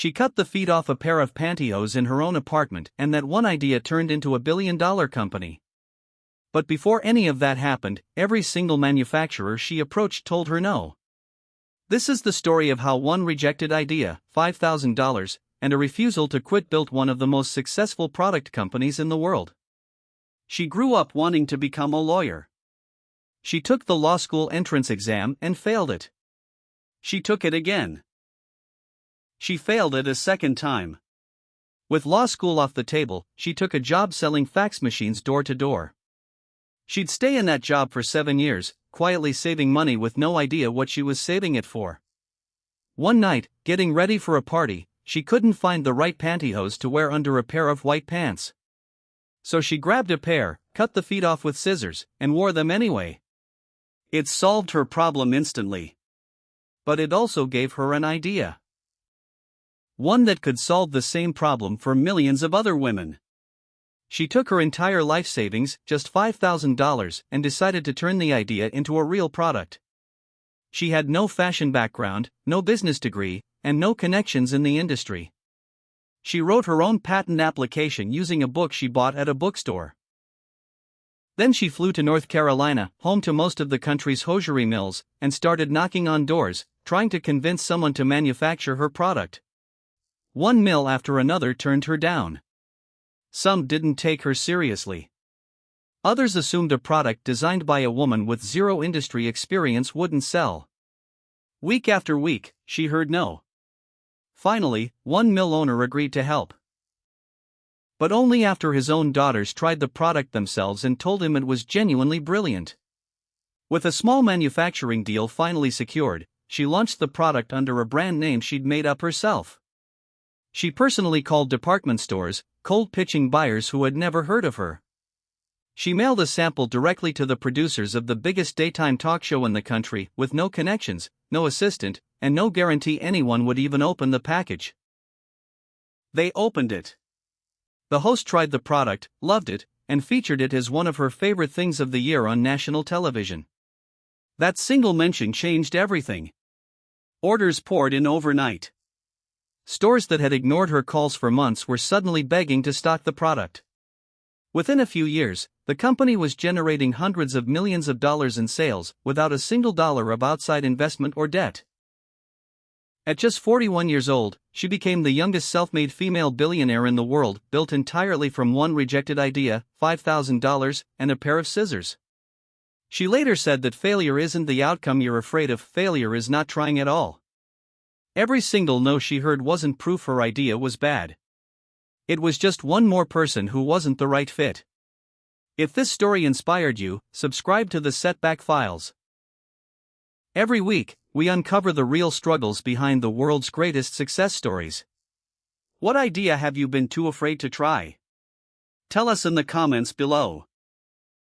She cut the feet off a pair of pantyhose in her own apartment, and that one idea turned into a billion-dollar company. But before any of that happened, every single manufacturer she approached told her no. This is the story of how one rejected idea, $5,000, and a refusal to quit built one of the most successful product companies in the world. She grew up wanting to become a lawyer. She took the law school entrance exam and failed it. She took it again. She failed it a second time. With law school off the table, she took a job selling fax machines door to door. She'd stay in that job for 7 years, quietly saving money with no idea what she was saving it for. One night, getting ready for a party, she couldn't find the right pantyhose to wear under a pair of white pants. So she grabbed a pair, cut the feet off with scissors, and wore them anyway. It solved her problem instantly. But it also gave her an idea. One that could solve the same problem for millions of other women. She took her entire life savings, just $5,000, and decided to turn the idea into a real product. She had no fashion background, no business degree, and no connections in the industry. She wrote her own patent application using a book she bought at a bookstore. Then she flew to North Carolina, home to most of the country's hosiery mills, and started knocking on doors, trying to convince someone to manufacture her product. One mill after another turned her down. Some didn't take her seriously. Others assumed a product designed by a woman with zero industry experience wouldn't sell. Week after week, she heard no. Finally, one mill owner agreed to help. But only after his own daughters tried the product themselves and told him it was genuinely brilliant. With a small manufacturing deal finally secured, she launched the product under a brand name she'd made up herself. She personally called department stores, cold pitching buyers who had never heard of her. She mailed a sample directly to the producers of the biggest daytime talk show in the country, with no connections, no assistant, and no guarantee anyone would even open the package. They opened it. The host tried the product, loved it, and featured it as one of her favorite things of the year on national television. That single mention changed everything. Orders poured in overnight. Stores that had ignored her calls for months were suddenly begging to stock the product. Within a few years, the company was generating hundreds of millions of dollars in sales, without a single dollar of outside investment or debt. At just 41 years old, she became the youngest self-made female billionaire in the world, built entirely from one rejected idea, $5,000, and a pair of scissors. She later said that failure isn't the outcome you're afraid of, failure is not trying at all. Every single no she heard wasn't proof her idea was bad. It was just one more person who wasn't the right fit. If this story inspired you, subscribe to the Setback Files. Every week, we uncover the real struggles behind the world's greatest success stories. What idea have you been too afraid to try? Tell us in the comments below.